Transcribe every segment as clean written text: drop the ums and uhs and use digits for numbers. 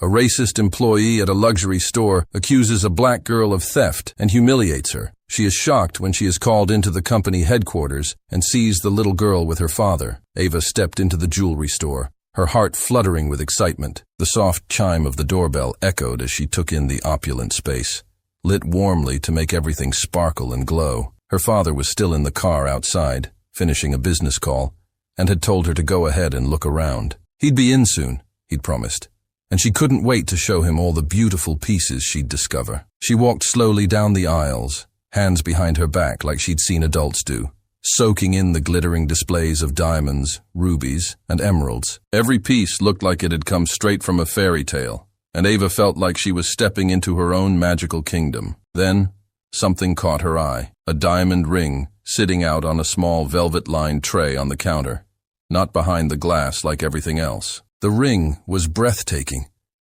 A racist employee at a luxury store accuses a black girl of theft and humiliates her. She is shocked when she is called into the company headquarters and sees the little girl with her father. Ava stepped into the jewelry store, her heart fluttering with excitement. The soft chime of the doorbell echoed as she took in the opulent space, lit warmly to make everything sparkle and glow. Her father was still in the car outside, finishing a business call, and had told her to go ahead and look around. He'd be in soon, he'd promised, and she couldn't wait to show him all the beautiful pieces she'd discover. She walked slowly down the aisles, hands behind her back like she'd seen adults do, soaking in the glittering displays of diamonds, rubies, and emeralds. Every piece looked like it had come straight from a fairy tale, and Ava felt like she was stepping into her own magical kingdom. Then, something caught her eye, a diamond ring sitting out on a small velvet-lined tray on the counter, not behind the glass like everything else. The ring was breathtaking,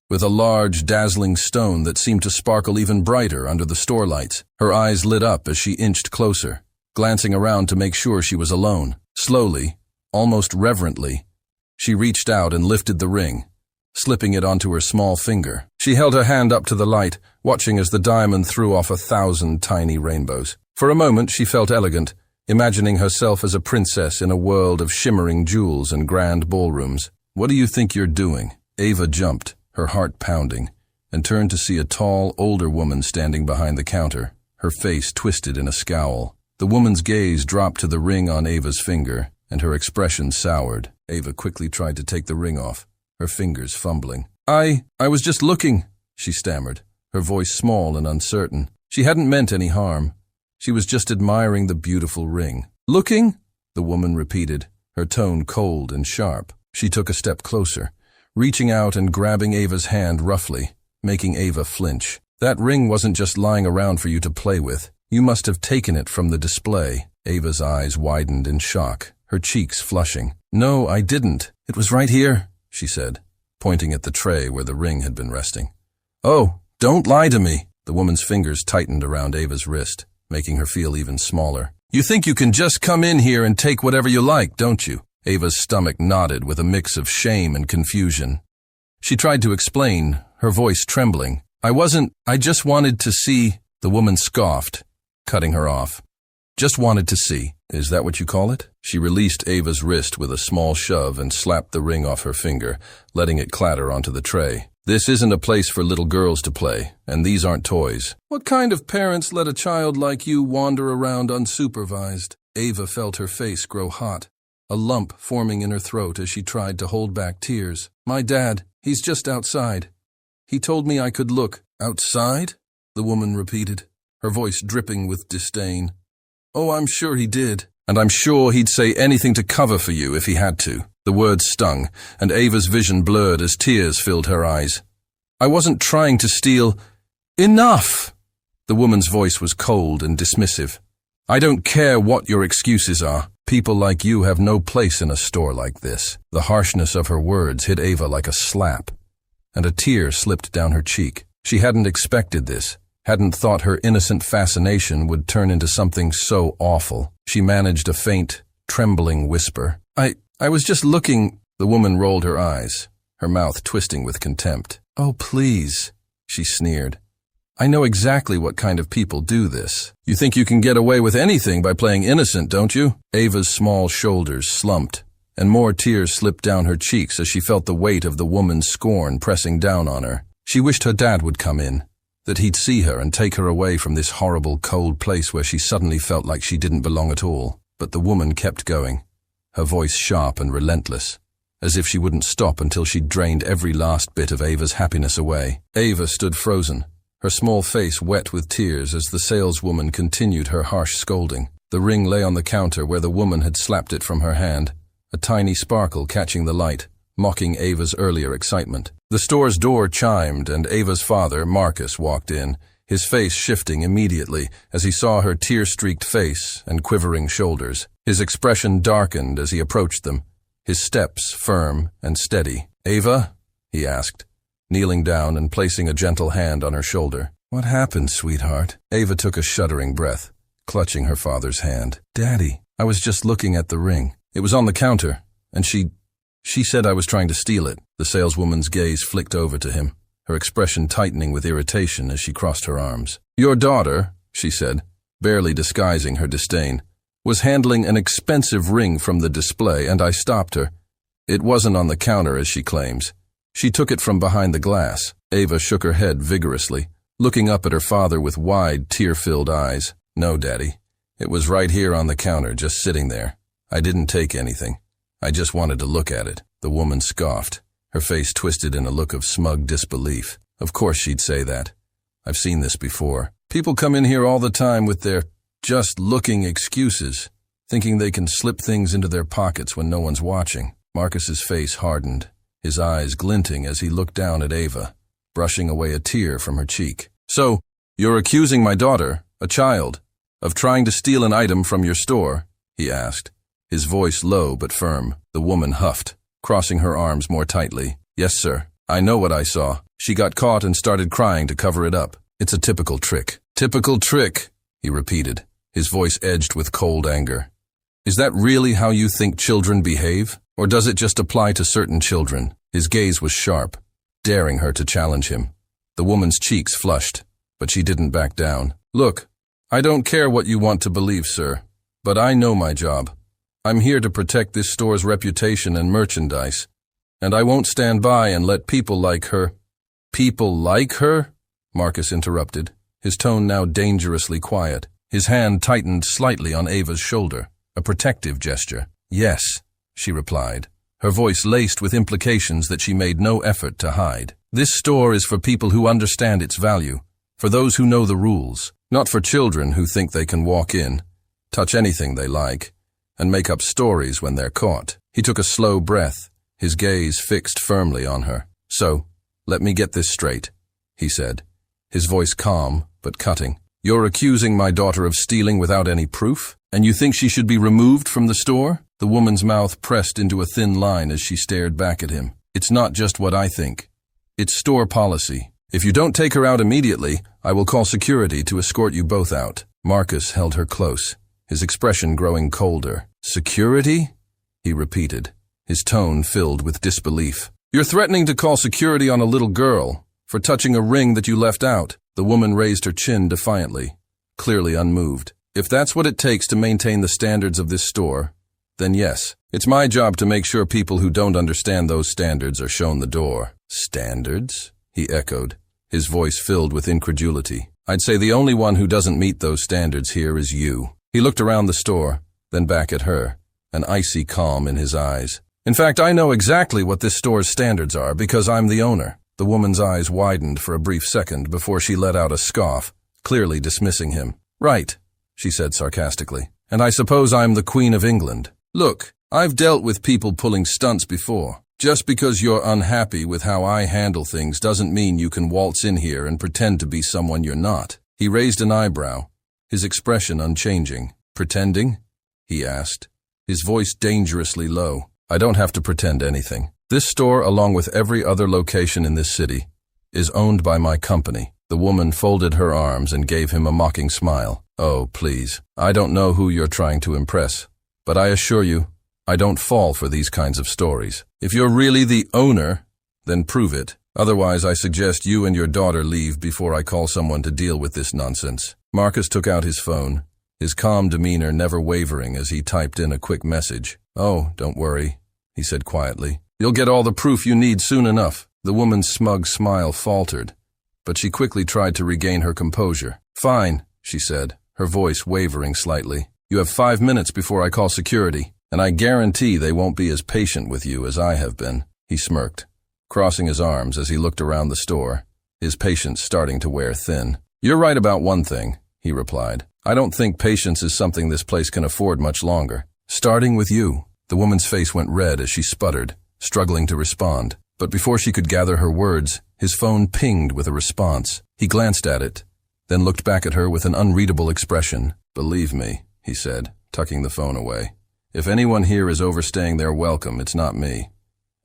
with a large, dazzling stone that seemed to sparkle even brighter under the store lights. Her eyes lit up as she inched closer, glancing around to make sure she was alone. Slowly, almost reverently, she reached out and lifted the ring, slipping it onto her small finger. She held her hand up to the light, watching as the diamond threw off 1,000 tiny rainbows. For a moment she felt elegant, imagining herself as a princess in a world of shimmering jewels and grand ballrooms. "What do you think you're doing?" Ava jumped, her heart pounding, and turned to see a tall, older woman standing behind the counter, her face twisted in a scowl. The woman's gaze dropped to the ring on Ava's finger, and her expression soured. Ava quickly tried to take the ring off, her fingers fumbling. I was just looking," she stammered, her voice small and uncertain. She hadn't meant any harm. She was just admiring the beautiful ring. "Looking?" the woman repeated, her tone cold and sharp. She took a step closer, reaching out and grabbing Ava's hand roughly, making Ava flinch. "That ring wasn't just lying around for you to play with. You must have taken it from the display." Ava's eyes widened in shock, her cheeks flushing. "No, I didn't. It was right here," she said, pointing at the tray where the ring had been resting. "Oh, don't lie to me." The woman's fingers tightened around Ava's wrist, making her feel even smaller. "You think you can just come in here and take whatever you like, don't you?" Ava's stomach knotted with a mix of shame and confusion. She tried to explain, her voice trembling. I just wanted to see." The woman scoffed, cutting her off. "Just wanted to see. Is that what you call it?" She released Ava's wrist with a small shove and slapped the ring off her finger, letting it clatter onto the tray. "This isn't a place for little girls to play, and these aren't toys." "What kind of parents let a child like you wander around unsupervised?" Ava felt her face grow hot, a lump forming in her throat as she tried to hold back tears. "My dad, he's just outside. He told me I could look." "Outside?" the woman repeated, her voice dripping with disdain. "Oh, I'm sure he did. And I'm sure he'd say anything to cover for you if he had to." The words stung, and Ava's vision blurred as tears filled her eyes. "I wasn't trying to steal." "Enough!" The woman's voice was cold and dismissive. "I don't care what your excuses are. People like you have no place in a store like this." The harshness of her words hit Ava like a slap, and a tear slipped down her cheek. She hadn't expected this, hadn't thought her innocent fascination would turn into something so awful. She managed a faint, trembling whisper. I was just looking." The woman rolled her eyes, her mouth twisting with contempt. "Oh, please," she sneered. "I know exactly what kind of people do this. You think you can get away with anything by playing innocent, don't you?" Ava's small shoulders slumped, and more tears slipped down her cheeks as she felt the weight of the woman's scorn pressing down on her. She wished her dad would come in, that he'd see her and take her away from this horrible, cold place where she suddenly felt like she didn't belong at all. But the woman kept going, her voice sharp and relentless, as if she wouldn't stop until she'd drained every last bit of Ava's happiness away. Ava stood frozen, her small face wet with tears as the saleswoman continued her harsh scolding. The ring lay on the counter where the woman had slapped it from her hand, a tiny sparkle catching the light, mocking Ava's earlier excitement. The store's door chimed, and Ava's father, Marcus, walked in, his face shifting immediately as he saw her tear-streaked face and quivering shoulders. His expression darkened as he approached them, his steps firm and steady. "Ava?" he asked, kneeling down and placing a gentle hand on her shoulder. "What happened, sweetheart?" Ava took a shuddering breath, clutching her father's hand. "Daddy, I was just looking at the ring. It was on the counter, and she said I was trying to steal it." The saleswoman's gaze flicked over to him, her expression tightening with irritation as she crossed her arms. "Your daughter," she said, barely disguising her disdain, "was handling an expensive ring from the display, and I stopped her. It wasn't on the counter, as she claims. She took it from behind the glass." Ava shook her head vigorously, looking up at her father with wide, tear-filled eyes. "No, Daddy. It was right here on the counter, just sitting there. I didn't take anything. I just wanted to look at it." The woman scoffed, her face twisted in a look of smug disbelief. "Of course she'd say that. I've seen this before. People come in here all the time with their just-looking excuses, thinking they can slip things into their pockets when no one's watching." Marcus's face hardened, his eyes glinting as he looked down at Ava, brushing away a tear from her cheek. "So, you're accusing my daughter, a child, of trying to steal an item from your store?" he asked, his voice low but firm. The woman huffed, crossing her arms more tightly. "Yes, sir. I know what I saw. She got caught and started crying to cover it up. It's a typical trick." "Typical trick," he repeated, his voice edged with cold anger. "Is that really how you think children behave? Or does it just apply to certain children?" His gaze was sharp, daring her to challenge him. The woman's cheeks flushed, but she didn't back down. "Look, I don't care what you want to believe, sir, but I know my job. I'm here to protect this store's reputation and merchandise, and I won't stand by and let people like her—" "People like her?" Marcus interrupted, his tone now dangerously quiet. His hand tightened slightly on Ava's shoulder, a protective gesture. "Yes," she replied, her voice laced with implications that she made no effort to hide. "This store is for people who understand its value, for those who know the rules, not for children who think they can walk in, touch anything they like, and make up stories when they're caught." He took a slow breath, his gaze fixed firmly on her. "So, let me get this straight," he said, his voice calm but cutting. "You're accusing my daughter of stealing without any proof? And you think she should be removed from the store?" The woman's mouth pressed into a thin line as she stared back at him. "It's not just what I think. It's store policy. If you don't take her out immediately, I will call security to escort you both out." Marcus held her close, his expression growing colder. "Security?" he repeated, his tone filled with disbelief. "You're threatening to call security on a little girl for touching a ring that you left out." The woman raised her chin defiantly, clearly unmoved. "If that's what it takes to maintain the standards of this store, then yes, it's my job to make sure people who don't understand those standards are shown the door." "Standards?" he echoed, his voice filled with incredulity. "I'd say the only one who doesn't meet those standards here is you." He looked around the store, then back at her, an icy calm in his eyes. "In fact, I know exactly what this store's standards are because I'm the owner." The woman's eyes widened for a brief second before she let out a scoff, clearly dismissing him. "Right," she said sarcastically, "and I suppose I'm the Queen of England. Look, I've dealt with people pulling stunts before. Just because you're unhappy with how I handle things doesn't mean you can waltz in here and pretend to be someone you're not." He raised an eyebrow, his expression unchanging. "Pretending?" he asked, his voice dangerously low. "I don't have to pretend anything. This store, along with every other location in this city, is owned by my company." The woman folded her arms and gave him a mocking smile. "Oh, please. I don't know who you're trying to impress, but I assure you, I don't fall for these kinds of stories. If you're really the owner, then prove it. Otherwise, I suggest you and your daughter leave before I call someone to deal with this nonsense." Marcus took out his phone, his calm demeanor never wavering as he typed in a quick message. "Oh, don't worry," he said quietly. "You'll get all the proof you need soon enough." The woman's smug smile faltered, but she quickly tried to regain her composure. "Fine," she said, her voice wavering slightly. "You have 5 minutes before I call security, and I guarantee they won't be as patient with you as I have been." He smirked, crossing his arms as he looked around the store, his patience starting to wear thin. "You're right about one thing," he replied. "I don't think patience is something this place can afford much longer. Starting with you." The woman's face went red as she sputtered, struggling to respond. But before she could gather her words, his phone pinged with a response. He glanced at it, then looked back at her with an unreadable expression. "Believe me," he said, tucking the phone away. "If anyone here is overstaying their welcome, it's not me.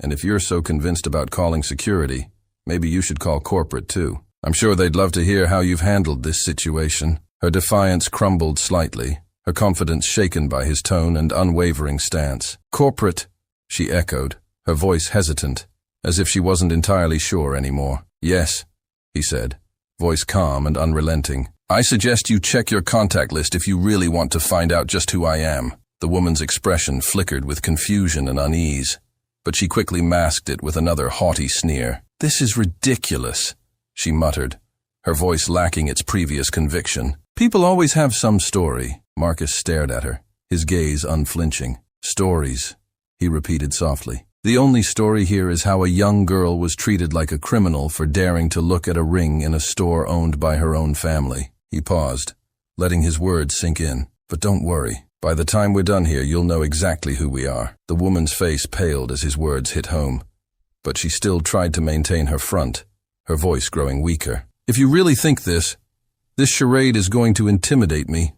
And if you're so convinced about calling security, maybe you should call corporate too. I'm sure they'd love to hear how you've handled this situation." Her defiance crumbled slightly, her confidence shaken by his tone and unwavering stance. "Corporate," she echoed, her voice hesitant, as if she wasn't entirely sure anymore. Yes, he said, voice calm and unrelenting. I suggest you check your contact list if you really want to find out just who I am. The woman's expression flickered with confusion and unease, but she quickly masked it with another haughty sneer. This is ridiculous, she muttered, her voice lacking its previous conviction. People always have some story. Marcus stared at her, his gaze unflinching. Stories, he repeated softly. The only story here is how a young girl was treated like a criminal for daring to look at a ring in a store owned by her own family. He paused, letting his words sink in. But don't worry. By the time we're done here, you'll know exactly who we are. The woman's face paled as his words hit home, but she still tried to maintain her front, her voice growing weaker. If you really think this charade is going to intimidate me,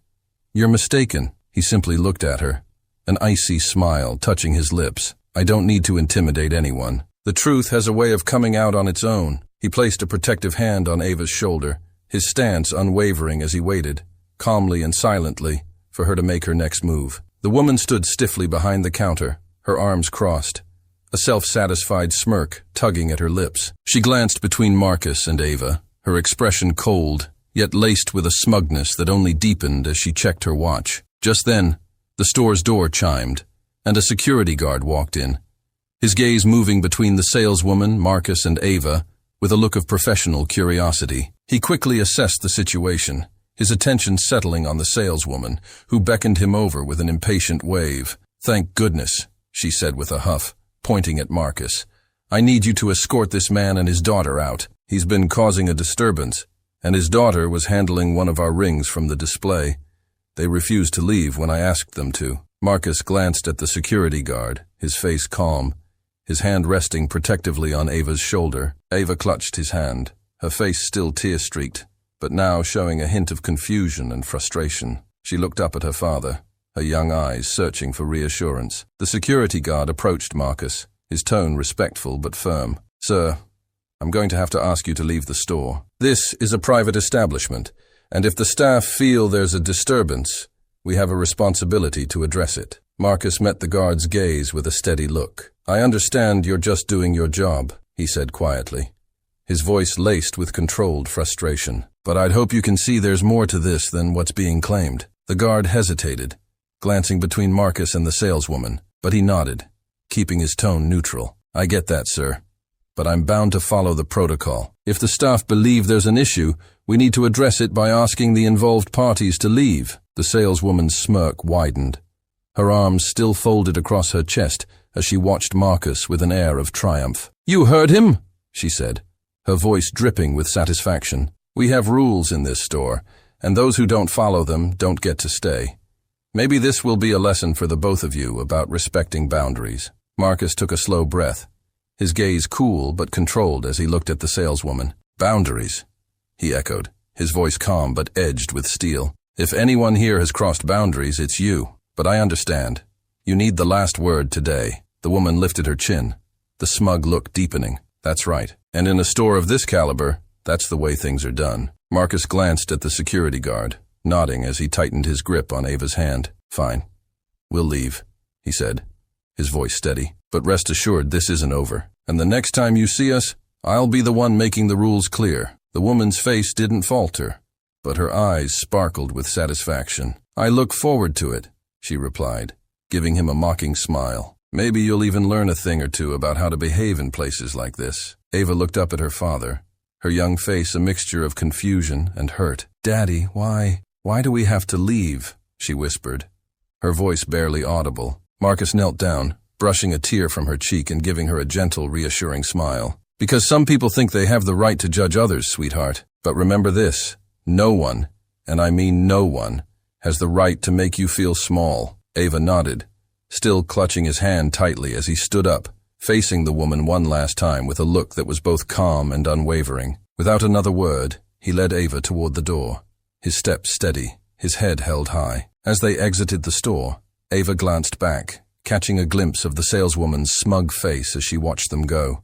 you're mistaken. He simply looked at her, an icy smile touching his lips. I don't need to intimidate anyone. The truth has a way of coming out on its own. He placed a protective hand on Ava's shoulder, his stance unwavering as he waited, calmly and silently, for her to make her next move. The woman stood stiffly behind the counter, her arms crossed, a self-satisfied smirk tugging at her lips. She glanced between Marcus and Ava, her expression cold, yet laced with a smugness that only deepened as she checked her watch. Just then, the store's door chimed, and a security guard walked in, his gaze moving between the saleswoman, Marcus, and Ava, with a look of professional curiosity. He quickly assessed the situation, his attention settling on the saleswoman, who beckoned him over with an impatient wave. Thank goodness, she said with a huff, pointing at Marcus. I need you to escort this man and his daughter out. He's been causing a disturbance, and his daughter was handling one of our rings from the display. They refused to leave when I asked them to. Marcus glanced at the security guard, his face calm, his hand resting protectively on Ava's shoulder. Ava clutched his hand, her face still tear-streaked, but now showing a hint of confusion and frustration. She looked up at her father, her young eyes searching for reassurance. The security guard approached Marcus, his tone respectful but firm. Sir, I'm going to have to ask you to leave the store. This is a private establishment, and if the staff feel there's a disturbance, we have a responsibility to address it. Marcus met the guard's gaze with a steady look. I understand you're just doing your job, he said quietly, his voice laced with controlled frustration. But I'd hope you can see there's more to this than what's being claimed. The guard hesitated, glancing between Marcus and the saleswoman, but he nodded, keeping his tone neutral. I get that, sir, but I'm bound to follow the protocol. If the staff believe there's an issue, we need to address it by asking the involved parties to leave. The saleswoman's smirk widened, her arms still folded across her chest as she watched Marcus with an air of triumph. You heard him, she said, her voice dripping with satisfaction. We have rules in this store, and those who don't follow them don't get to stay. Maybe this will be a lesson for the both of you about respecting boundaries. Marcus took a slow breath, his gaze cool but controlled as he looked at the saleswoman. Boundaries, he echoed, his voice calm but edged with steel. If anyone here has crossed boundaries, it's you. But I understand. You need the last word today. The woman lifted her chin, the smug look deepening. That's right. And in a store of this caliber, that's the way things are done. Marcus glanced at the security guard, nodding as he tightened his grip on Ava's hand. Fine. We'll leave, he said, his voice steady. But rest assured this isn't over. And the next time you see us, I'll be the one making the rules clear. The woman's face didn't falter, but her eyes sparkled with satisfaction. I look forward to it, she replied, giving him a mocking smile. Maybe you'll even learn a thing or two about how to behave in places like this. Ava looked up at her father, her young face a mixture of confusion and hurt. Daddy, why do we have to leave? She whispered, her voice barely audible. Marcus knelt down, brushing a tear from her cheek and giving her a gentle, reassuring smile. Because some people think they have the right to judge others, sweetheart. But remember this. No one, and I mean no one, has the right to make you feel small. Ava nodded, still clutching his hand tightly as he stood up, facing the woman one last time with a look that was both calm and unwavering. Without another word, he led Ava toward the door, his step steady, his head held high. As they exited the store, Ava glanced back, catching a glimpse of the saleswoman's smug face as she watched them go,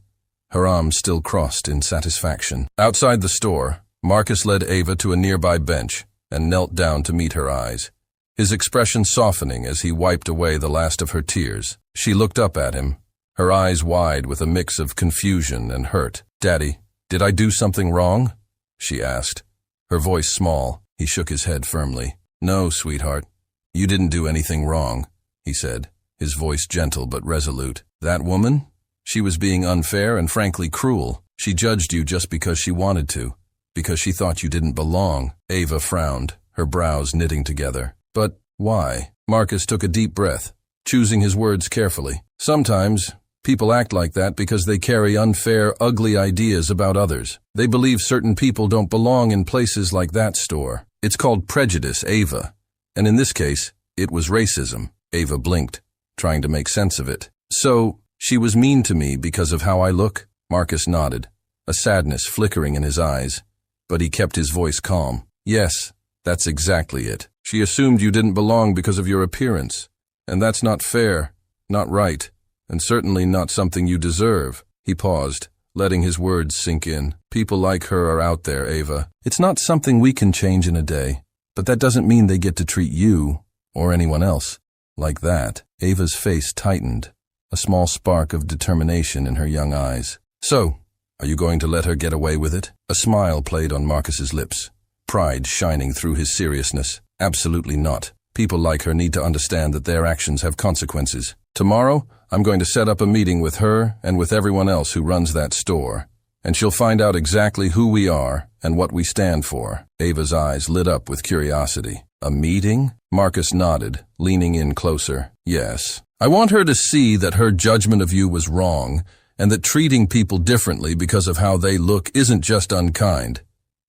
her arms still crossed in satisfaction. Outside the store, Marcus led Ava to a nearby bench and knelt down to meet her eyes, his expression softening as he wiped away the last of her tears. She looked up at him, her eyes wide with a mix of confusion and hurt. Daddy, Did I do something wrong? She asked, her voice small. He shook his head firmly. No, sweetheart. You didn't do anything wrong, he said, his voice gentle but resolute. That woman? She was being unfair and frankly cruel. She judged you just because she wanted to, because she thought you didn't belong. Ava frowned, her brows knitting together. But why? Marcus took a deep breath, choosing his words carefully. Sometimes people act like that because they carry unfair, ugly ideas about others. They believe certain people don't belong in places like that store. It's called prejudice, Ava. And in this case, it was racism. Ava blinked, trying to make sense of it. So, she was mean to me because of how I look? Marcus nodded, a sadness flickering in his eyes, but he kept his voice calm. Yes, that's exactly it. She assumed you didn't belong because of your appearance. And that's not fair, not right, and certainly not something you deserve. He paused, letting his words sink in. People like her are out there, Ava. It's not something we can change in a day, but that doesn't mean they get to treat you, or anyone else, like that. Ava's face tightened, a small spark of determination in her young eyes. So, are you going to let her get away with it? A smile played on Marcus's lips, pride shining through his seriousness. Absolutely not. People like her need to understand that their actions have consequences. Tomorrow, I'm going to set up a meeting with her and with everyone else who runs that store, and she'll find out exactly who we are and what we stand for. Ava's eyes lit up with curiosity. A meeting? Marcus nodded, leaning in closer. Yes. I want her to see that her judgment of you was wrong, and that treating people differently because of how they look isn't just unkind.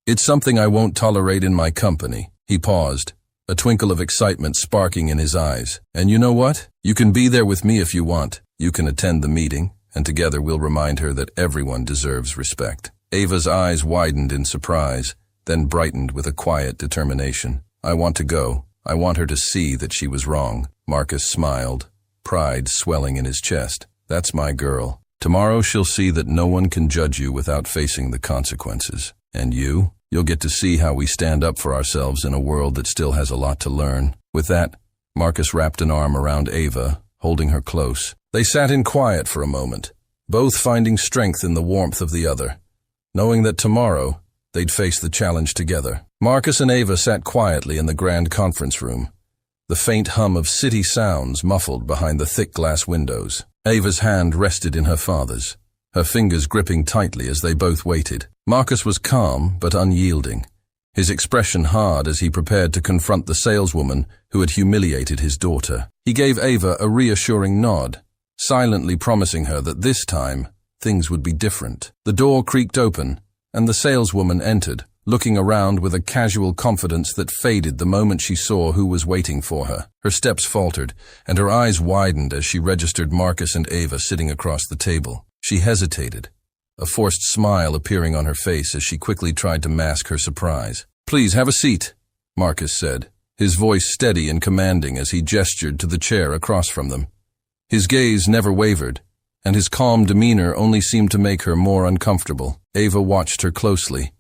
It's something I won't tolerate in my company. He paused, a twinkle of excitement sparking in his eyes. And you know what? You can be there with me if you want. You can attend the meeting, and together we'll remind her that everyone deserves respect. Ava's eyes widened in surprise, then brightened with a quiet determination. I want to go. I want her to see that she was wrong. Marcus smiled, pride swelling in his chest. That's my girl. Tomorrow she'll see that no one can judge you without facing the consequences. And you? You'll get to see how we stand up for ourselves in a world that still has a lot to learn. With that, Marcus wrapped an arm around Ava, holding her close. They sat in quiet for a moment, both finding strength in the warmth of the other, knowing that tomorrow they'd face the challenge together. Marcus and Ava sat quietly in the grand conference room, the faint hum of city sounds muffled behind the thick glass windows. Ava's hand rested in her father's, her fingers gripping tightly as they both waited. Marcus was calm but unyielding, his expression hard as he prepared to confront the saleswoman who had humiliated his daughter. He gave Ava a reassuring nod, silently promising her that this time things would be different. The door creaked open, and the saleswoman entered, looking around with a casual confidence that faded the moment she saw who was waiting for her. Her steps faltered, and her eyes widened as she registered Marcus and Ava sitting across the table. She hesitated, a forced smile appearing on her face as she quickly tried to mask her surprise. Please have a seat, Marcus said, his voice steady and commanding as he gestured to the chair across from them. His gaze never wavered, and his calm demeanor only seemed to make her more uncomfortable. Ava watched her closely,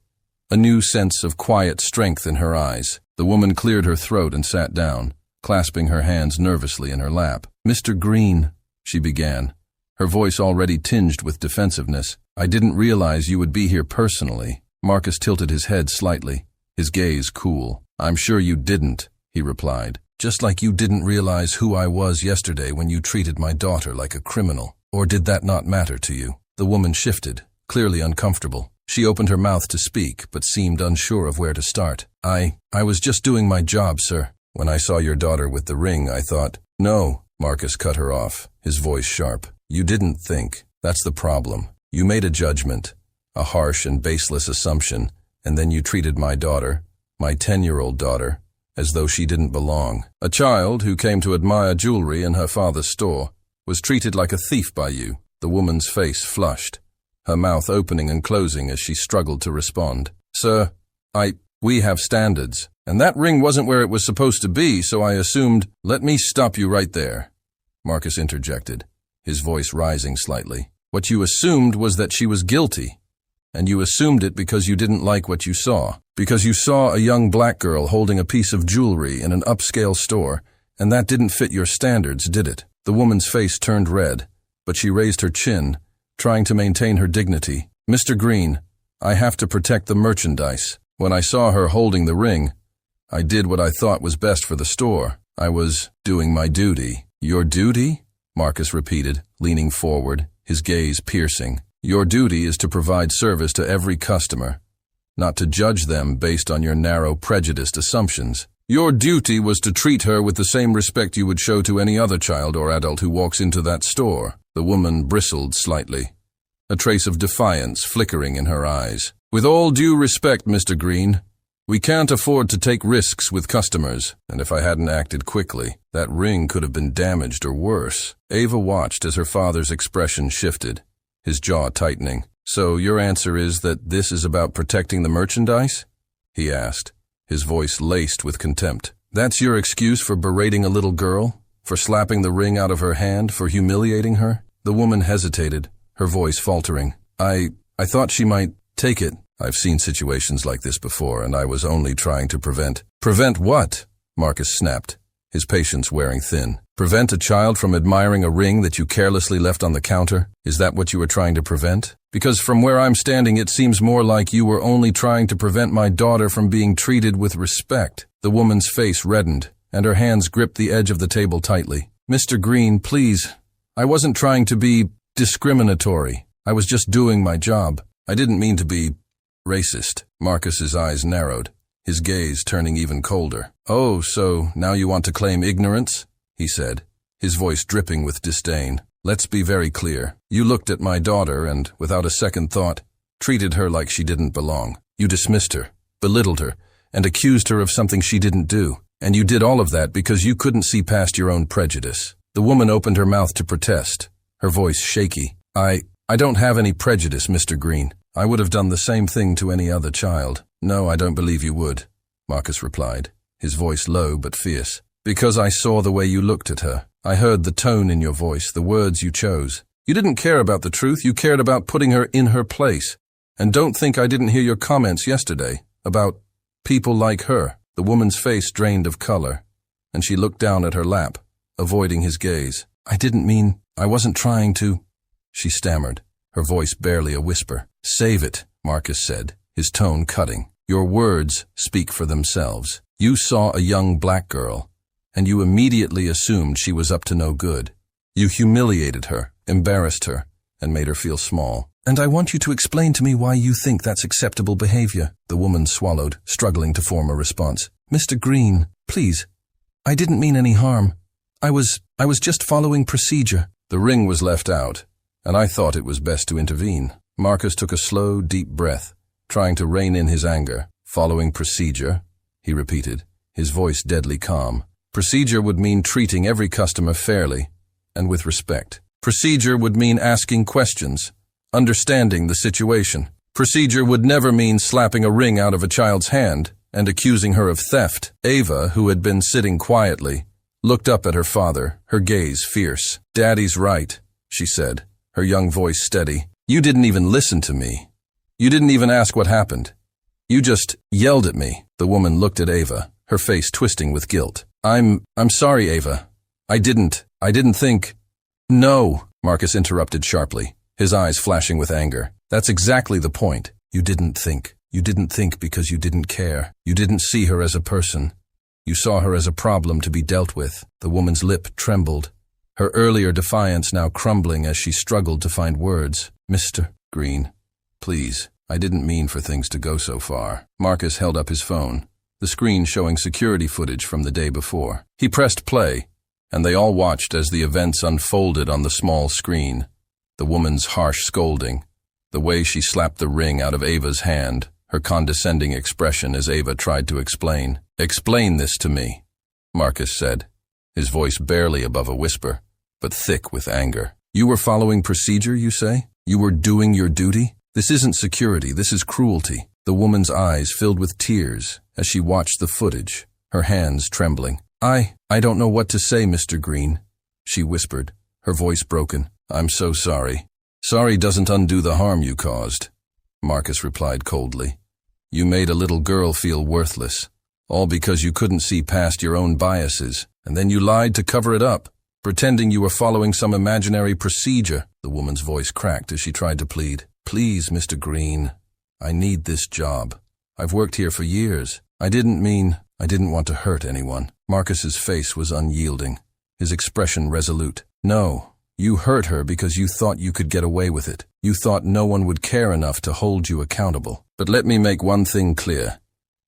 a new sense of quiet strength in her eyes. The woman cleared her throat and sat down, clasping her hands nervously in her lap. Mr. Green, she began, her voice already tinged with defensiveness. I didn't realize you would be here personally. Marcus tilted his head slightly, his gaze cool. I'm sure you didn't, he replied. Just like you didn't realize who I was yesterday when you treated my daughter like a criminal. Or did that not matter to you? The woman shifted, clearly uncomfortable. She opened her mouth to speak, but seemed unsure of where to start. I was just doing my job, sir. When I saw your daughter with the ring, I thought, no, Marcus cut her off, his voice sharp. You didn't think. That's the problem. You made a judgment, a harsh and baseless assumption, and then you treated my daughter, my 10-year-old daughter, as though she didn't belong. A child who came to admire jewelry in her father's store was treated like a thief by you. The woman's face flushed, her mouth opening and closing as she struggled to respond. Sir, we have standards, and that ring wasn't where it was supposed to be, so I assumed. Let me stop you right there, Marcus interjected, his voice rising slightly. What you assumed was that she was guilty, and you assumed it because you didn't like what you saw. Because you saw a young black girl holding a piece of jewelry in an upscale store, and that didn't fit your standards, did it? The woman's face turned red, but she raised her chin, trying to maintain her dignity. Mr. Green, I have to protect the merchandise. When I saw her holding the ring, I did what I thought was best for the store. I was doing my duty." "Your duty?" Marcus repeated, leaning forward, his gaze piercing. "Your duty is to provide service to every customer, not to judge them based on your narrow, prejudiced assumptions. Your duty was to treat her with the same respect you would show to any other child or adult who walks into that store." The woman bristled slightly, a trace of defiance flickering in her eyes. "With all due respect, Mr. Green, we can't afford to take risks with customers, and if I hadn't acted quickly, that ring could have been damaged or worse." Ava watched as her father's expression shifted, his jaw tightening. "So your answer is that this is about protecting the merchandise?" he asked, his voice laced with contempt. "That's your excuse for berating a little girl? For slapping the ring out of her hand? For humiliating her?" The woman hesitated, her voice faltering. I thought she might take it. I've seen situations like this before, and I was only trying to prevent." "Prevent what?" Marcus snapped, his patience wearing thin. "Prevent a child from admiring a ring that you carelessly left on the counter? Is that what you were trying to prevent? Because from where I'm standing, it seems more like you were only trying to prevent my daughter from being treated with respect." The woman's face reddened, and her hands gripped the edge of the table tightly. "Mr. Green, please. I wasn't trying to be discriminatory. I was just doing my job. I didn't mean to be racist." Marcus's eyes narrowed, his gaze turning even colder. "Oh, so now you want to claim ignorance?" he said, his voice dripping with disdain. "Let's be very clear. You looked at my daughter and, without a second thought, treated her like she didn't belong. You dismissed her, belittled her, and accused her of something she didn't do. And you did all of that because you couldn't see past your own prejudice." The woman opened her mouth to protest, her voice shaky. I don't have any prejudice, Mr. Green. I would have done the same thing to any other child." "No, I don't believe you would," Marcus replied, his voice low but fierce. "Because I saw the way you looked at her. I heard the tone in your voice, the words you chose. You didn't care about the truth, you cared about putting her in her place. And don't think I didn't hear your comments yesterday about people like her." The woman's face drained of color, and she looked down at her lap, avoiding his gaze. I wasn't trying to," she stammered, her voice barely a whisper. "Save it," Marcus said, his tone cutting. "Your words speak for themselves. You saw a young black girl, and you immediately assumed she was up to no good. You humiliated her, embarrassed her, and made her feel small. And I want you to explain to me why you think that's acceptable behavior." The woman swallowed, struggling to form a response. "Mr. Green, please. I didn't mean any harm. I was just following procedure." The ring was left out, and I thought it was best to intervene. Marcus took a slow, deep breath, trying to rein in his anger. "Following procedure?" he repeated, his voice deadly calm. "Procedure would mean treating every customer fairly and with respect. Procedure would mean asking questions, understanding the situation. Procedure would never mean slapping a ring out of a child's hand and accusing her of theft." Ava, who had been sitting quietly, looked up at her father, her gaze fierce. "Daddy's right," she said, her young voice steady. "You didn't even listen to me. You didn't even ask what happened. You just yelled at me." The woman looked at Ava, her face twisting with guilt. I'm sorry, Ava. I didn't think." "No," Marcus interrupted sharply, his eyes flashing with anger. "That's exactly the point. You didn't think. You didn't think because you didn't care. You didn't see her as a person. You saw her as a problem to be dealt with." The woman's lip trembled, her earlier defiance now crumbling as she struggled to find words. "Mr. Green, please, I didn't mean for things to go so far." Marcus held up his phone, the screen showing security footage from the day before. He pressed play, and they all watched as the events unfolded on the small screen. The woman's harsh scolding, the way she slapped the ring out of Ava's hand, her condescending expression as Ava tried to explain. "Explain this to me," Marcus said, his voice barely above a whisper, but thick with anger. "You were following procedure, you say? You were doing your duty? This isn't security, this is cruelty." The woman's eyes filled with tears as she watched the footage, her hands trembling. I don't know what to say, Mr. Green," she whispered, her voice broken. "I'm so sorry." "Sorry doesn't undo the harm you caused," Marcus replied coldly. "You made a little girl feel worthless, all because you couldn't see past your own biases, and then you lied to cover it up, pretending you were following some imaginary procedure." The woman's voice cracked as she tried to plead. "Please, Mr. Green, I need this job. I've worked here for years. I didn't want to hurt anyone. Marcus's face was unyielding, his expression resolute. No, you hurt her because you thought you could get away with it. You thought no one would care enough to hold you accountable. But let me make one thing clear.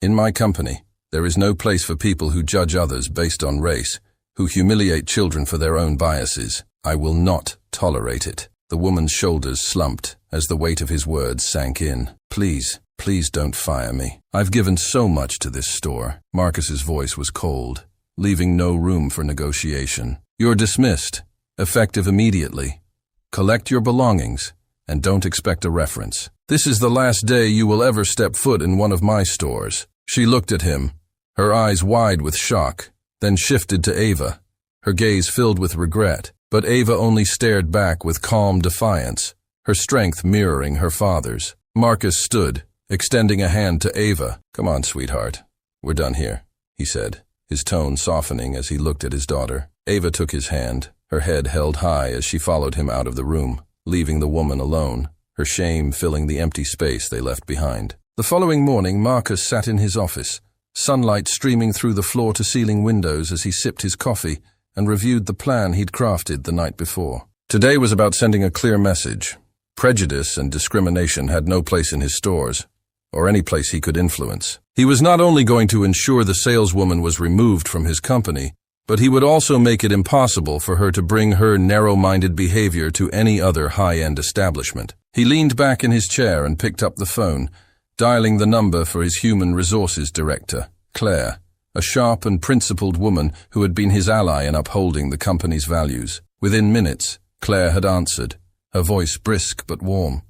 In my company, there is no place for people who judge others based on race, who humiliate children for their own biases. I will not tolerate it. The woman's shoulders slumped as the weight of his words sank in. Please don't fire me. I've given so much to this store. Marcus's voice was cold, leaving no room for negotiation. You're dismissed, effective immediately. Collect your belongings, and don't expect a reference. This is the last day you will ever step foot in one of my stores. She looked at him, her eyes wide with shock, then shifted to Ava, her gaze filled with regret. But Ava only stared back with calm defiance, her strength mirroring her father's. Marcus stood, extending a hand to Ava. Come on, sweetheart. We're done here, he said, his tone softening as he looked at his daughter. Ava took his hand, her head held high as she followed him out of the room, leaving the woman alone, her shame filling the empty space they left behind. The following morning, Marcus sat in his office, sunlight streaming through the floor-to-ceiling windows as he sipped his coffee and reviewed the plan he'd crafted the night before. Today was about sending a clear message. Prejudice and discrimination had no place in his stores, or any place he could influence. He was not only going to ensure the saleswoman was removed from his company, but he would also make it impossible for her to bring her narrow-minded behavior to any other high-end establishment. He leaned back in his chair and picked up the phone, dialing the number for his human resources director, Claire, a sharp and principled woman who had been his ally in upholding the company's values. Within minutes, Claire had answered, her voice brisk but warm.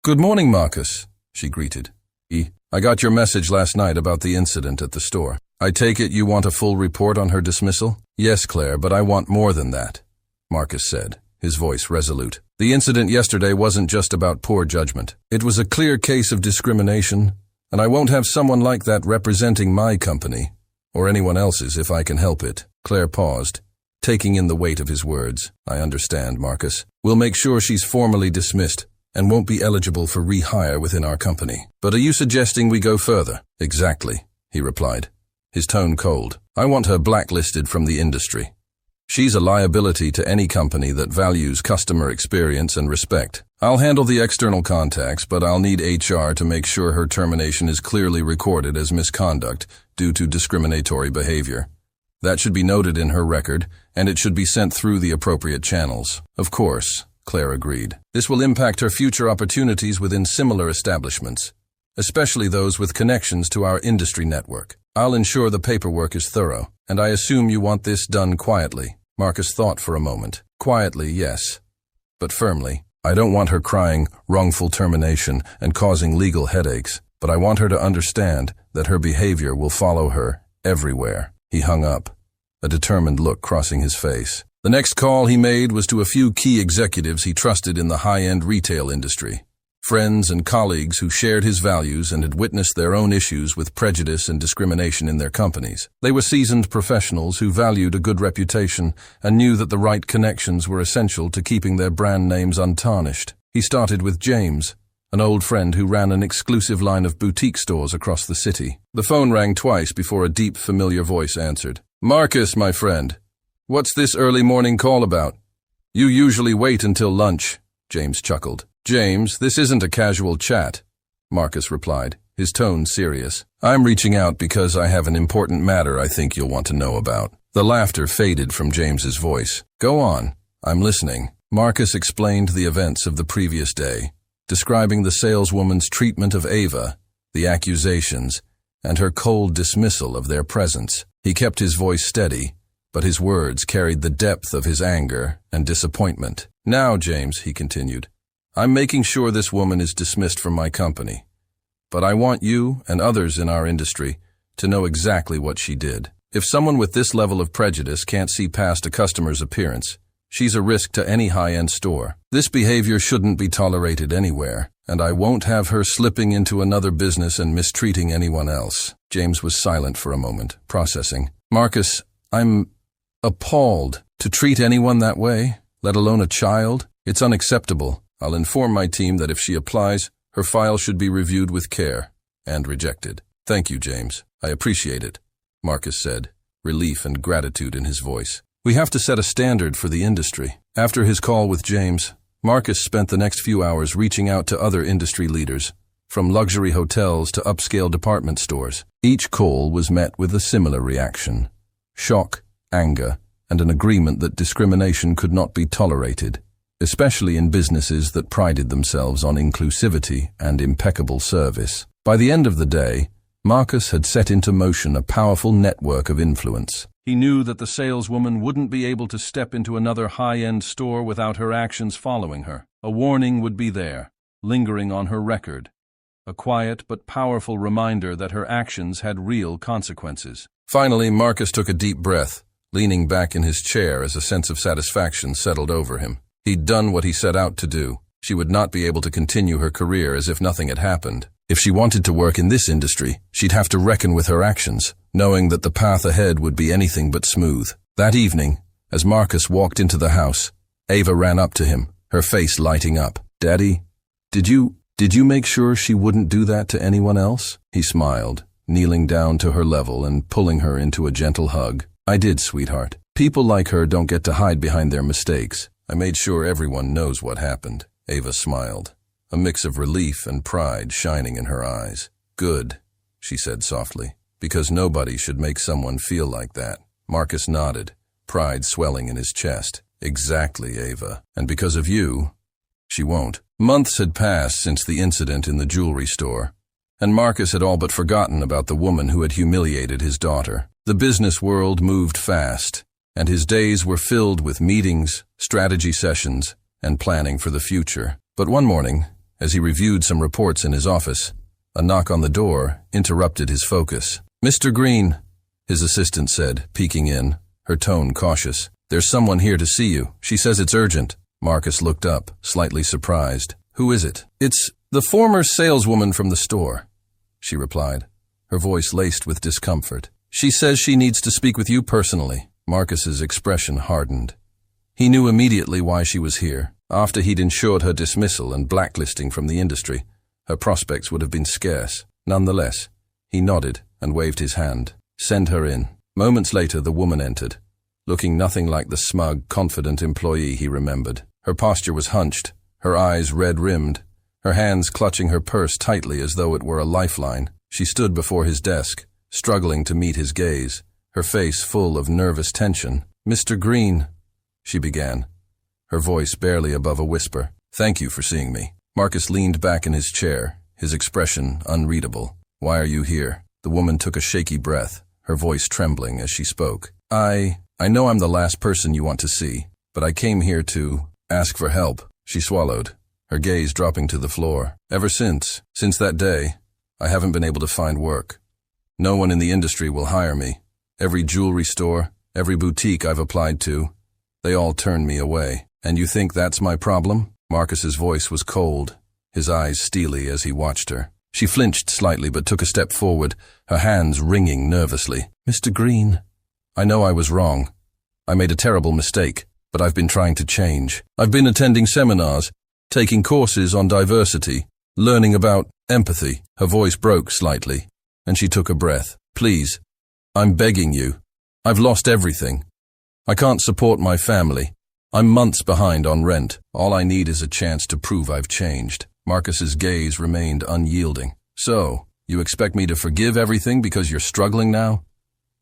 "Good morning, Marcus," she greeted. "I got your message last night about the incident at the store. I take it you want a full report on her dismissal?" "Yes, Claire, but I want more than that," Marcus said, his voice resolute. "The incident yesterday wasn't just about poor judgment. It was a clear case of discrimination, and I won't have someone like that representing my company, or anyone else's if I can help it." Claire paused, taking in the weight of his words. "I understand, Marcus. We'll make sure she's formally dismissed and won't be eligible for rehire within our company. But are you suggesting we go further?" "Exactly," he replied, his tone cold. "I want her blacklisted from the industry. She's a liability to any company that values customer experience and respect. I'll handle the external contacts, but I'll need HR to make sure her termination is clearly recorded as misconduct due to discriminatory behavior. That should be noted in her record, and it should be sent through the appropriate channels." "Of course," Claire agreed. "This will impact her future opportunities within similar establishments, especially those with connections to our industry network. I'll ensure the paperwork is thorough, and I assume you want this done quietly." Marcus thought for a moment. "Quietly, yes, but firmly. I don't want her crying wrongful termination and causing legal headaches, but I want her to understand that her behavior will follow her everywhere." He hung up, a determined look crossing his face. The next call he made was to a few key executives he trusted in the high-end retail industry. Friends and colleagues who shared his values and had witnessed their own issues with prejudice and discrimination in their companies. They were seasoned professionals who valued a good reputation and knew that the right connections were essential to keeping their brand names untarnished. He started with James, an old friend who ran an exclusive line of boutique stores across the city. The phone rang twice before a deep, familiar voice answered. "Marcus, my friend. What's this early morning call about?" "You usually wait until lunch," James chuckled. "James, this isn't a casual chat," Marcus replied, his tone serious. "I'm reaching out because I have an important matter I think you'll want to know about." The laughter faded from James's voice. "Go on, I'm listening." Marcus explained the events of the previous day, describing the saleswoman's treatment of Ava, the accusations, and her cold dismissal of their presence. He kept his voice steady, but his words carried the depth of his anger and disappointment. "Now, James," he continued, "I'm making sure this woman is dismissed from my company. But I want you and others in our industry to know exactly what she did. If someone with this level of prejudice can't see past a customer's appearance, she's a risk to any high-end store. This behavior shouldn't be tolerated anywhere, and I won't have her slipping into another business and mistreating anyone else." James was silent for a moment, processing. "Marcus, I'm appalled. To treat anyone that way, let alone a child, it's unacceptable. I'll inform my team that if she applies, Her file should be reviewed with care and rejected. Thank you, James. I appreciate it, Marcus said, relief and gratitude in his voice. We have to set a standard for the industry. After his call with James, Marcus spent the next few hours reaching out to other industry leaders, from luxury hotels to upscale department stores. Each call was met with a similar reaction: shock, anger, and an agreement that discrimination could not be tolerated, especially in businesses that prided themselves on inclusivity and impeccable service. By the end of the day, Marcus had set into motion a powerful network of influence. He knew that the saleswoman wouldn't be able to step into another high-end store without her actions following her. A warning would be there, lingering on her record. A quiet but powerful reminder that her actions had real consequences. Finally, Marcus took a deep breath, leaning back in his chair as a sense of satisfaction settled over him. He'd done what he set out to do. She would not be able to continue her career as if nothing had happened. If she wanted to work in this industry, she'd have to reckon with her actions, knowing that the path ahead would be anything but smooth. That evening, as Marcus walked into the house, Ava ran up to him, her face lighting up. "Daddy, did you make sure she wouldn't do that to anyone else?" He smiled, kneeling down to her level and pulling her into a gentle hug. "I did, sweetheart. People like her don't get to hide behind their mistakes. I made sure everyone knows what happened." Ava smiled, a mix of relief and pride shining in her eyes. "Good," she said softly, "because nobody should make someone feel like that." Marcus nodded, pride swelling in his chest. "Exactly, Ava. And because of you, she won't." Months had passed since the incident in the jewelry store, and Marcus had all but forgotten about the woman who had humiliated his daughter. The business world moved fast, and his days were filled with meetings, strategy sessions, and planning for the future. But one morning, as he reviewed some reports in his office, a knock on the door interrupted his focus. "Mr. Green," his assistant said, peeking in, her tone cautious. "There's someone here to see you. She says it's urgent." Marcus looked up, slightly surprised. "Who is it?" "It's the former saleswoman from the store," she replied, her voice laced with discomfort. "She says she needs to speak with you personally." Marcus's expression hardened. He knew immediately why she was here. After he'd ensured her dismissal and blacklisting from the industry, her prospects would have been scarce. Nonetheless, he nodded and waved his hand. "Send her in." Moments later, the woman entered, looking nothing like the smug, confident employee he remembered. Her posture was hunched, her eyes red-rimmed, her hands clutching her purse tightly as though it were a lifeline. She stood before his desk, struggling to meet his gaze, her face full of nervous tension. "Mr. Green," she began, her voice barely above a whisper. "Thank you for seeing me." Marcus leaned back in his chair, his expression unreadable. "Why are you here?" The woman took a shaky breath, her voice trembling as she spoke. I know I'm the last person you want to see, but I came here to ask for help." She swallowed, her gaze dropping to the floor. "Ever since that day, I haven't been able to find work. No one in the industry will hire me. Every jewelry store, every boutique I've applied to, they all turned me away. And you think that's my problem?" Marcus's voice was cold, his eyes steely as he watched her. She flinched slightly but took a step forward, her hands wringing nervously. "Mr. Green, I know I was wrong. I made a terrible mistake, but I've been trying to change. I've been attending seminars, taking courses on diversity, learning about empathy." Her voice broke slightly, and she took a breath. "Please, I'm begging you. I've lost everything. I can't support my family. I'm months behind on rent. All I need is a chance to prove I've changed." Marcus's gaze remained unyielding. "So, you expect me to forgive everything because you're struggling now?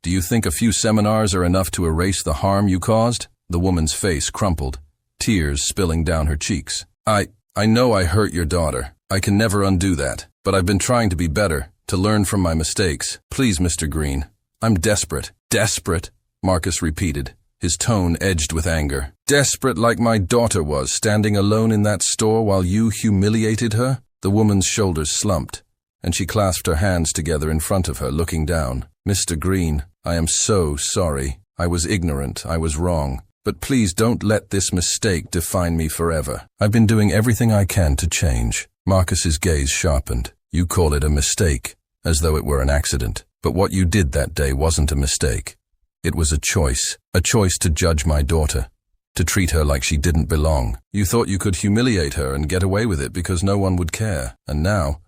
Do you think a few seminars are enough to erase the harm you caused?" The woman's face crumpled, tears spilling down her cheeks. I know I hurt your daughter. I can never undo that. But I've been trying to be better, to learn from my mistakes. Please, Mr. Green. I'm desperate." "Desperate?" Marcus repeated, his tone edged with anger. "Desperate like my daughter was, standing alone in that store while you humiliated her?" The woman's shoulders slumped, and she clasped her hands together in front of her, looking down. "Mr. Green, I am so sorry. I was ignorant, I was wrong. But please don't let this mistake define me forever. I've been doing everything I can to change." Marcus's gaze sharpened. "You call it a mistake, as though it were an accident. But what you did that day wasn't a mistake. It was a choice to judge my daughter, to treat her like she didn't belong. You thought you could humiliate her and get away with it because no one would care. And now,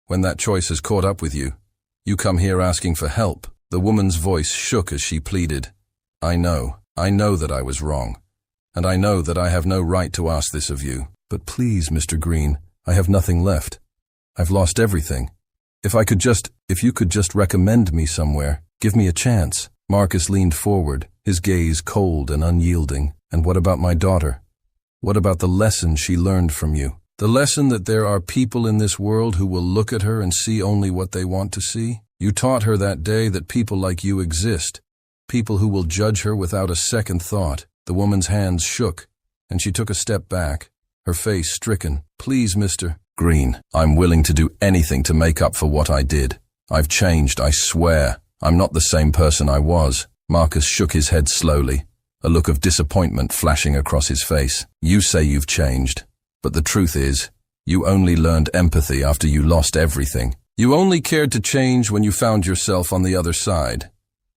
when that choice has caught up with you, you come here asking for help. The woman's voice shook as she pleaded. I know that I was wrong. And I know that I have no right to ask this of you. But please, Mr. Green, I have nothing left. I've lost everything. If you could just recommend me somewhere, give me a chance. Marcus leaned forward, his gaze cold and unyielding. And what about my daughter? What about the lesson she learned from you? The lesson that there are people in this world who will look at her and see only what they want to see? You taught her that day that people like you exist, people who will judge her without a second thought. The woman's hands shook, and she took a step back, her face stricken. Please, Mr. Green, I'm willing to do anything to make up for what I did. I've changed, I swear. I'm not the same person I was. Marcus shook his head slowly, a look of disappointment flashing across his face. You say you've changed, but the truth is, you only learned empathy after you lost everything. You only cared to change when you found yourself on the other side.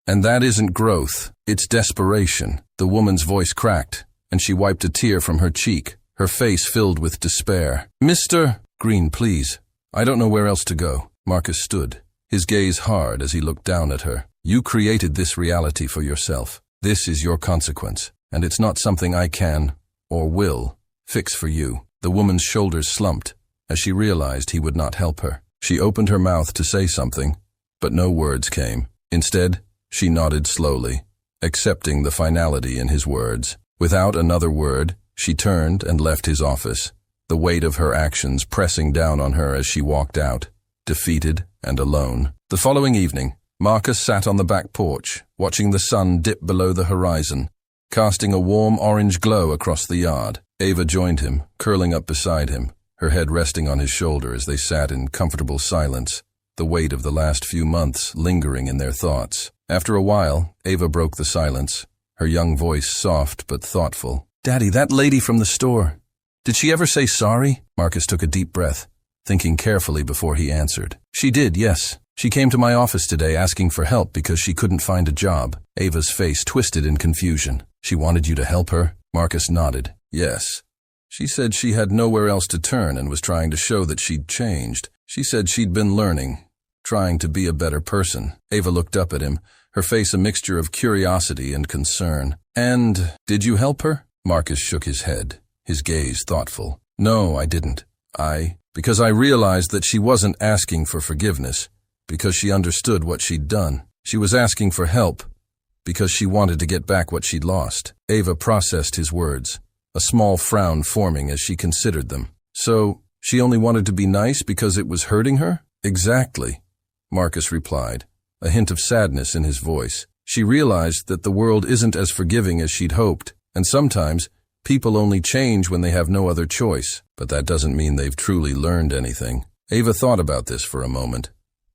And that isn't growth, it's desperation. The woman's voice cracked, and she wiped a tear from her cheek, her face filled with despair. Mr. Green, please. I don't know where else to go. Marcus stood, his gaze hard as he looked down at her. You created this reality for yourself. This is your consequence, and it's not something I can, or will, fix for you. The woman's shoulders slumped as she realized he would not help her. She opened her mouth to say something, but no words came. Instead, she nodded slowly, accepting the finality in his words. Without another word, she turned and left his office, the weight of her actions pressing down on her as she walked out, defeated and alone. The following evening, Marcus sat on the back porch, watching the sun dip below the horizon, casting a warm orange glow across the yard. Ava joined him, curling up beside him, her head resting on his shoulder as they sat in comfortable silence, the weight of the last few months lingering in their thoughts. After a while, Ava broke the silence, her young voice soft but thoughtful. Daddy, that lady from the store, did she ever say sorry? Marcus took a deep breath, thinking carefully before he answered. She did, yes. She came to my office today asking for help because she couldn't find a job. Ava's face twisted in confusion. She wanted you to help her? Marcus nodded. Yes. She said she had nowhere else to turn and was trying to show that she'd changed. She said she'd been learning, trying to be a better person. Ava looked up at him, her face a mixture of curiosity and concern. And did you help her? Marcus shook his head, his gaze thoughtful. No, I didn't. Because I realized that she wasn't asking for forgiveness, because she understood what she'd done. She was asking for help, because she wanted to get back what she'd lost. Ava processed his words, a small frown forming as she considered them. So, she only wanted to be nice because it was hurting her? Exactly, Marcus replied, a hint of sadness in his voice. She realized that the world isn't as forgiving as she'd hoped, and sometimes people only change when they have no other choice, but that doesn't mean they've truly learned anything. Ava thought about this for a moment,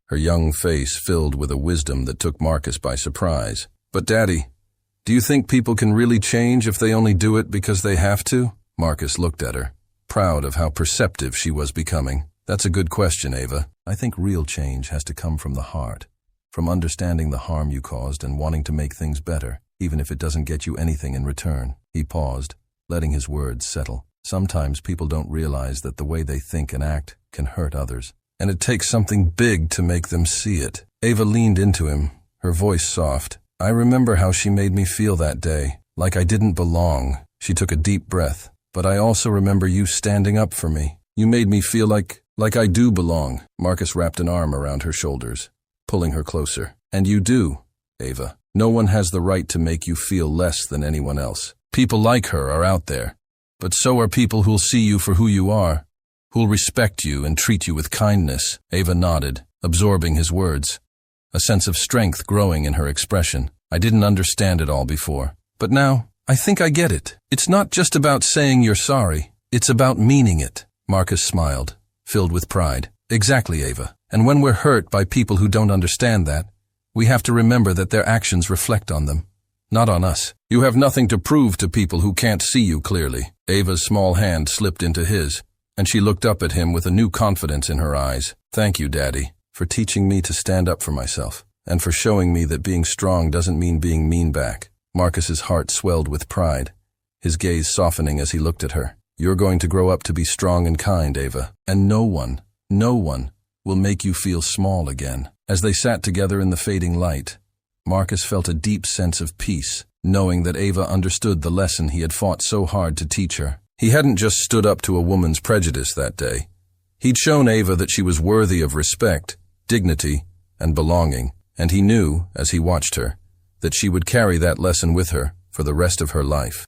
her young face filled with a wisdom that took Marcus by surprise. But Daddy, do you think people can really change if they only do it because they have to? Marcus looked at her, proud of how perceptive she was becoming. That's a good question, Ava. I think real change has to come from the heart, from understanding the harm you caused and wanting to make things better, even if it doesn't get you anything in return. He paused, letting his words settle. Sometimes people don't realize that the way they think and act can hurt others, and it takes something big to make them see it. Ava leaned into him, her voice soft. I remember how she made me feel that day, like I didn't belong. She took a deep breath. But I also remember you standing up for me. You made me feel like I do belong. Marcus wrapped an arm around her shoulders, pulling her closer. And you do, Ava. No one has the right to make you feel less than anyone else. People like her are out there, but so are people who'll see you for who you are, who'll respect you and treat you with kindness. Ava nodded, absorbing his words, a sense of strength growing in her expression. I didn't understand it all before, but now I think I get it. It's not just about saying you're sorry, it's about meaning it. Marcus smiled, filled with pride. Exactly, Ava. And when we're hurt by people who don't understand that, we have to remember that their actions reflect on them, not on us. You have nothing to prove to people who can't see you clearly. Ava's small hand slipped into his, and she looked up at him with a new confidence in her eyes. Thank you, Daddy, for teaching me to stand up for myself, and for showing me that being strong doesn't mean being mean back. Marcus's heart swelled with pride. his gaze softening as he looked at her. "You're going to grow up to be strong and kind, Ava, and no one will make you feel small again." As they sat together in the fading light, Marcus felt a deep sense of peace, knowing that Ava understood the lesson he had fought so hard to teach her. He hadn't just stood up to a woman's prejudice that day. He'd shown Ava that she was worthy of respect, dignity, and belonging, and he knew, as he watched her, that she would carry that lesson with her for the rest of her life.